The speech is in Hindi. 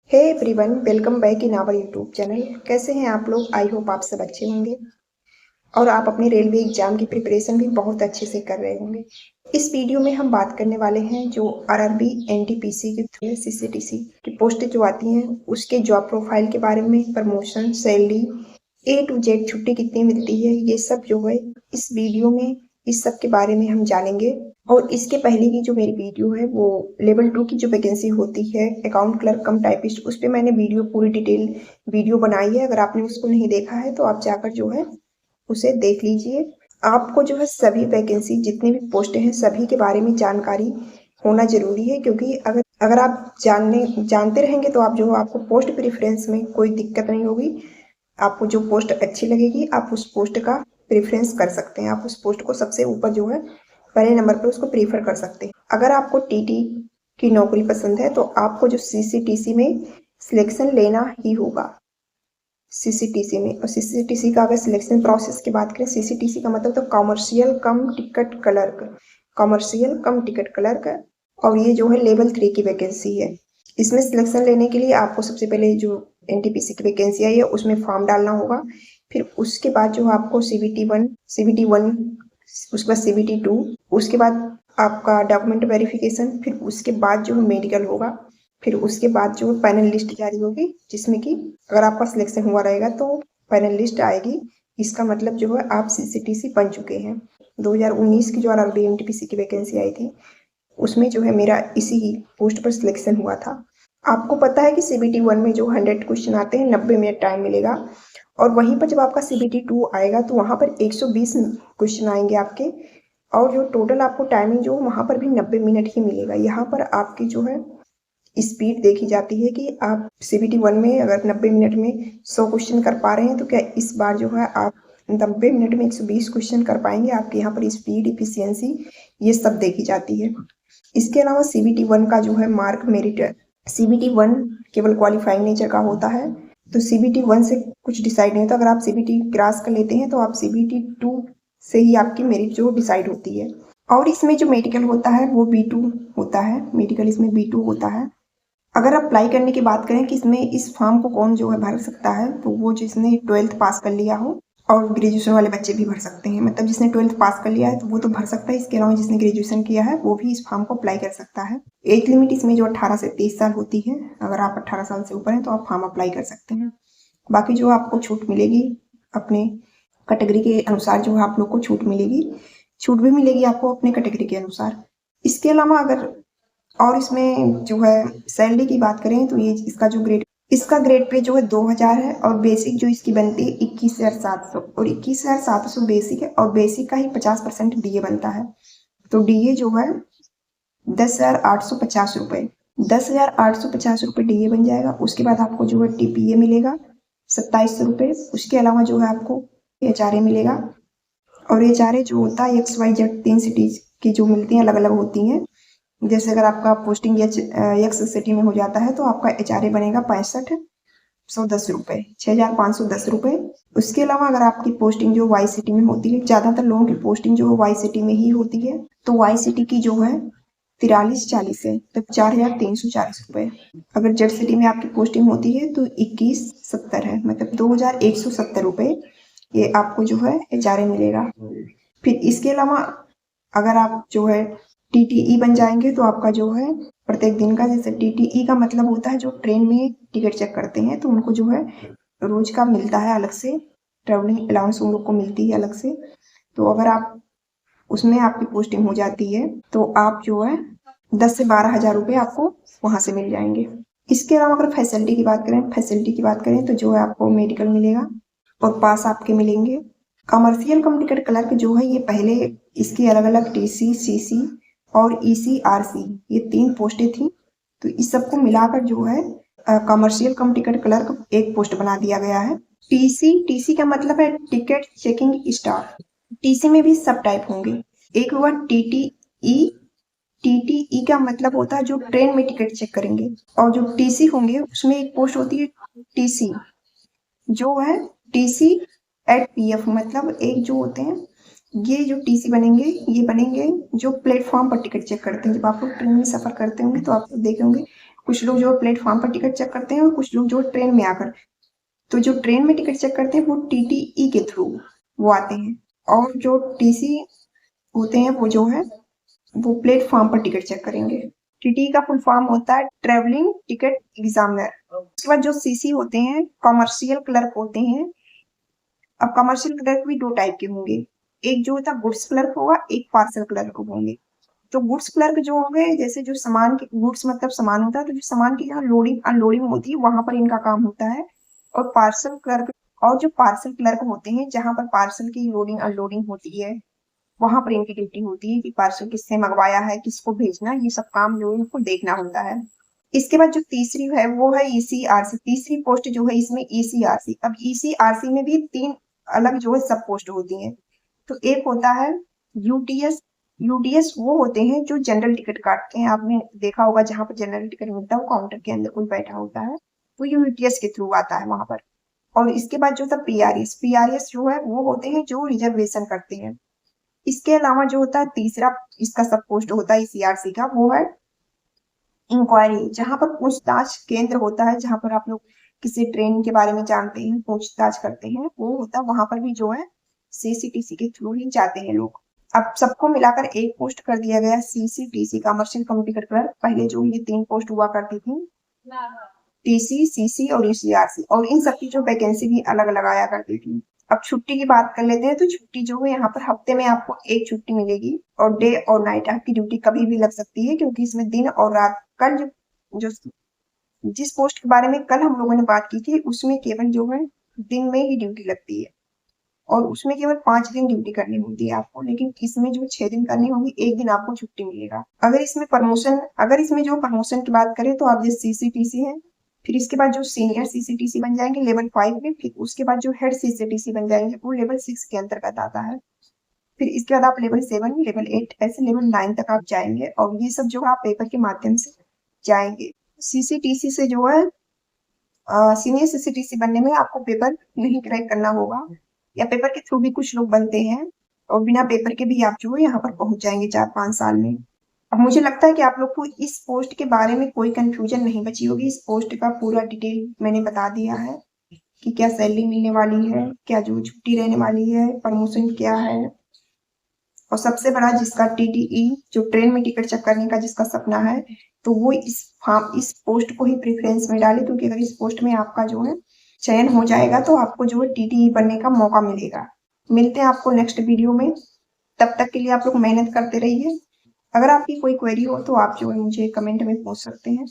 Hey everyone, welcome back in our YouTube channel. कैसे हैं आप लोग? आई होप आप सब अच्छे होंगे और आप अपने रेलवे एग्जाम की प्रिपरेशन भी बहुत अच्छे से कर रहे होंगे। इस वीडियो में हम बात करने वाले हैं जो आरआरबी एनटीपीसी के थ्रू सीसीटीसी की पोस्ट जो आती हैं उसके जॉब प्रोफाइल के बारे में, promotion, salary, A to Z, छुट्टी कितनी मिलती है, ये सब जो है इस वीडियो में इस सब के बारे में हम जानेंगे। और इसके पहले की जो मेरी वीडियो है वो लेवल 2 की जो वैकेंसी होती है अकाउंट क्लर्क कम टाइपिस्ट, उस पर मैंने वीडियो पूरी डिटेल वीडियो बनाई है। अगर आपने उसको नहीं देखा है तो आप जाकर जो है उसे देख लीजिए। आपको जो है सभी वैकेंसी जितनी भी पोस्टें हैं सभी के बारे में जानकारी होना जरूरी है, क्योंकि अगर अगर आप जानते रहेंगे तो आप जो आपको पोस्ट प्रेफरेंस में कोई दिक्कत नहीं होगी। आपको जो पोस्ट अच्छी लगेगी आप उस पोस्ट का प्रेफरेंस कर सकते हैं, आप उस पोस्ट को सबसे ऊपर जो है पहले नंबर पर उसको प्रीफर कर सकते हैं। अगर आपको टीटी की नौकरी पसंद है तो आपको जो सीसीटीसी में सिलेक्शन लेना ही होगा। सीसीटीसी में, और सीसीटीसी का अगर सिलेक्शन प्रोसेस की बात करें, सीसीटीसी का मतलब तो कॉमर्शियल कम टिकट क्लर्क, कॉमर्शियल कम टिकट क्लर्क। और ये जो है लेवल 3 की वैकेंसी है। इसमें सिलेक्शन लेने के लिए आपको सबसे पहले जो एनटीपीसी की वैकेंसी आई है उसमें फॉर्म डालना होगा। फिर उसके बाद जो आपको सीबीटी 1, उसके बाद सीबीटी 2, उसके बाद आपका डॉक्यूमेंट वेरिफिकेशन, फिर उसके बाद जो है मेडिकल होगा, फिर उसके बाद जो पैनल लिस्ट जारी होगी जिसमें कि अगर आपका सिलेक्शन हुआ रहेगा तो पैनल लिस्ट आएगी। इसका मतलब जो है आप सीसीटीसी बन चुके हैं। 2019 की जो आरआरबी एनटीपीसी की वैकेंसी आई थी उसमें जो है मेरा इसी पोस्ट पर सिलेक्शन हुआ था। आपको पता है कि सीबीटी 1 में जो 100 क्वेश्चन आते हैं 90 मिनट टाइम मिलेगा, और वहीं पर जब आपका सीबीटी 2 आएगा तो वहां पर 120 क्वेश्चन आएंगे आपके, और जो टोटल आपको टाइमिंग जो वहां पर भी 90 मिनट ही मिलेगा। यहाँ पर आपकी जो है स्पीड देखी जाती है कि आप सीबीटी 1 में अगर 90 मिनट में 100 क्वेश्चन कर पा रहे हैं तो क्या इस बार जो है आप 90 मिनट में 120 क्वेश्चन कर पाएंगे। आपके यहाँ पर स्पीड, इफिशियंसी, ये सब देखी जाती है। इसके अलावा सीबीटी 1 का जो है मार्क मेरिट, सीबीटी 1 केवल क्वालिफाइंग नेचर का होता है, तो सीबीटी 1 से कुछ डिसाइड नहीं होता। अगर आप सीबीटी क्रॉस कर लेते हैं तो आप सीबीटी 2 से ही आपकी मेरिट जो डिसाइड होती है। और इसमें जो मेडिकल होता है वो B2 होता है, मेडिकल इसमें B2 होता है। अगर अप्लाई करने की बात करें कि इसमें इस फॉर्म को कौन जो है भर सकता है, तो वो जिसने 12th पास कर लिया हो, और ग्रेजुएशन वाले बच्चे भी भर सकते हैं। मतलब जिसने 12th पास कर लिया है तो वो तो भर सकता है, इसके अलावा जिसने ग्रेजुएशन किया है वो भी इस फॉर्म को अप्लाई कर सकता है। एज लिमिट इसमें जो 18 से 23 साल होती है। अगर आप 18 साल से ऊपर हैं तो आप फॉर्म अप्लाई कर सकते हैं। बाकी जो आपको छूट मिलेगी अपने कैटेगरी के अनुसार, जो आप लोग को छूट मिलेगी, छूट भी मिलेगी आपको अपने कैटेगरी के अनुसार। इसके अलावा अगर और इसमें जो है सैलरी की बात करें तो ये इसका ग्रेड पे जो है 2000 है, और बेसिक जो इसकी बनती है 21,700, और 21,700 बेसिक है, और बेसिक का ही 50% डीए बनता है। तो डीए जो है 10,850 रुपये, 10,850 रुपये डीए बन जाएगा। उसके बाद आपको जो है टीपीए मिलेगा 2700 रुपये। उसके अलावा जो है आपको एचआरए मिलेगा, और एचआरए जो होता है XYZ 3 सिटीज की जो मिलती हैं अलग अलग होती हैं। जैसे अगर आपका पोस्टिंग एक्स सिटी में हो जाता है तो आपका एचआरए बनेगा 6510 रुपये, 6510 रुपये। उसके अलावा अगर आपकी पोस्टिंग जो वाई सिटी में होती है, ज्यादातर लोगों की पोस्टिंग जो वाई सिटी में ही होती है, तो वाई सिटी की जो है 4340 है, तो 4340 रुपये। अगर जेड सिटी में आपकी पोस्टिंग होती है तो 2170 है, मतलब 2170 रुपये ये आपको जो है एचआरए मिलेगा। फिर इसके अलावा अगर आप जो है टीटीई बन जाएंगे तो आपका जो है प्रत्येक दिन का, जैसे टीटीई का मतलब होता है जो ट्रेन में टिकट चेक करते हैं, तो उनको जो है रोज का मिलता है अलग से, ट्रेवलिंग अलाउंस उन लोग को मिलती है अलग से। तो अगर आप उसमें आपकी पोस्टिंग हो जाती है तो आप जो है 10 से 12 हजार रुपये आपको वहां से मिल जाएंगे। इसके अलावा अगर फैसिलिटी की बात करें तो जो है आपको मेडिकल मिलेगा और पास आपके मिलेंगे। कमर्शियल कम टिकट क्लर्क जो है ये पहले इसकी अलग अलग टीसी, सीसी और ECRC, ये 3 पोस्टें थी, तो इस सबको मिलाकर जो है कमर्शियल कम टिकट क्लर्क एक पोस्ट बना दिया गया है। टीसी का मतलब है टिकट चेकिंग स्टाफ। टीसी में भी सब टाइप होंगे। एक हुआ टीटीई का मतलब होता है जो ट्रेन में टिकट चेक करेंगे, और जो टीसी होंगे उसमें एक पोस्ट होती है टीसी, जो है टीसी एट पीएफ, मतलब एक जो होते हैं ये जो टीसी बनेंगे, ये बनेंगे जो प्लेटफॉर्म पर टिकट चेक करते हैं। जब आप लोग ट्रेन में सफर करते होंगे तो आप लोग देखे होंगे कुछ लोग जो प्लेटफॉर्म पर टिकट चेक करते हैं और कुछ लोग जो ट्रेन में आकर, तो जो ट्रेन में टिकट चेक करते हैं वो टीटीई के थ्रू वो आते हैं, और जो टीसी होते हैं वो जो है वो प्लेटफॉर्म पर टिकट चेक करेंगे। टीटीई का फुल फॉर्म होता है ट्रेवलिंग टिकट एग्जामिनर। उसके बाद जो सीसी होते हैं कॉमर्शियल क्लर्क होते हैं। अब कमर्शियल क्लर्क भी दो टाइप के होंगे, एक जो होता है गुड्स क्लर्क होगा, एक पार्सल क्लर्क होंगे। तो गुड्स क्लर्क जो होंगे, जैसे जो सामान के गुड्स मतलब सामान होता है, तो जो सामान की जहाँ लोडिंग अनलोडिंग होती है वहां पर इनका काम होता है। और पार्सल क्लर्क, और जो पार्सल क्लर्क होते हैं जहां पर पार्सल की लोडिंग अनलोडिंग होती है वहां पर इनकी ड्यूटी होती है कि पार्सल किससे मंगवाया है, किसको भेजना, ये सब काम जो इनको देखना होता है। इसके बाद जो तीसरी है वो है ईसीआरसी। तीसरी पोस्ट जो है इसमें ईसीआरसी। अब ईसीआरसी में भी तीन अलग जो है सब पोस्ट होती हैं। तो एक होता है यूटीएस। यूटीएस वो होते हैं जो जनरल टिकट काटते हैं, आपने देखा होगा जहां पर जनरल टिकट मिलता है वो काउंटर के अंदर कोई बैठा होता है, वो यूटीएस के थ्रू आता है वहां पर। और इसके बाद जो था पीआरएस। पीआरएस जो है वो होते हैं जो रिजर्वेशन करते हैं। इसके अलावा जो होता है तीसरा इसका सब पोस्ट होता है सीआरसी का, वो है इंक्वायरी, जहां पर पूछताछ केंद्र होता है, जहां पर आप लोग किसी ट्रेन के बारे में जानते हैं, पूछताछ करते हैं, वो होता है वहां पर भी जो है सीसीटीसी के थ्रू ही जाते हैं लोग। अब सबको मिलाकर एक पोस्ट कर दिया गया सीसीटीसी, कमर्शियल कम्युनिकेटर क्लर्क। पहले जो ये तीन पोस्ट हुआ करती थी, टीसी, सीसी और ईसीआरसी, और इन सबकी जो वैकेंसी भी अलग अलग आया करती थी। अब छुट्टी की बात कर लेते हैं, तो छुट्टी जो है यहाँ पर हफ्ते में आपको एक छुट्टी मिलेगी, और डे और नाइट आपकी ड्यूटी कभी भी लग सकती है, क्योंकि इसमें दिन और रात, कल जो जिस पोस्ट के बारे में कल हम लोगों ने बात की थी उसमें केवल जो है दिन में ही ड्यूटी लगती है, और उसमें केवल 5 दिन ड्यूटी करनी होती है आपको, लेकिन इसमें जो 6 दिन करनी होगी, एक दिन आपको छुट्टी मिलेगा। अगर इसमें जो प्रमोशन की बात करें तो आप जो सीसीटीसी है, फिर इसके बाद जो सीनियर सीसीटीसी बन जाएंगे लेवल 5 में, फिर उसके बाद जो हेड सीसीटीसी बन जाएंगे वो लेवल 6 के अंतर्गत आता है। फिर इसके बाद आप लेवल 7, लेवल 8, ऐसे लेवल 9 तक आप जाएंगे, और ये सब जो आप पेपर के माध्यम से जाएंगे। सीसीटीसी से जो है सीनियर सीसीटीसी बनने में आपको पेपर नहीं क्रैक करना होगा, या पेपर के थ्रू भी कुछ लोग बनते हैं, और बिना पेपर के भी आप जो है यहाँ पर पहुंच जाएंगे 4-5 साल में। अब मुझे लगता है कि आप लोग को इस पोस्ट के बारे में कोई कंफ्यूजन नहीं बची होगी। इस पोस्ट का पूरा डिटेल मैंने बता दिया है कि क्या सैलरी मिलने वाली है, क्या जो छुट्टी रहने वाली है, प्रमोशन क्या है, और सबसे बड़ा जिसका टीटीई जो ट्रेन में टिकट चेक करने का जिसका सपना है, तो वो इस पोस्ट को ही प्रेफरेंस में डाले, क्योंकि अगर इस पोस्ट में आपका जो है चयन हो जाएगा तो आपको जो है टीटीई बनने का मौका मिलेगा। मिलते हैं आपको नेक्स्ट वीडियो में, तब तक के लिए आप लोग मेहनत करते रहिए। अगर आपकी कोई क्वेरी हो तो आप जो है मुझे कमेंट में पूछ सकते हैं।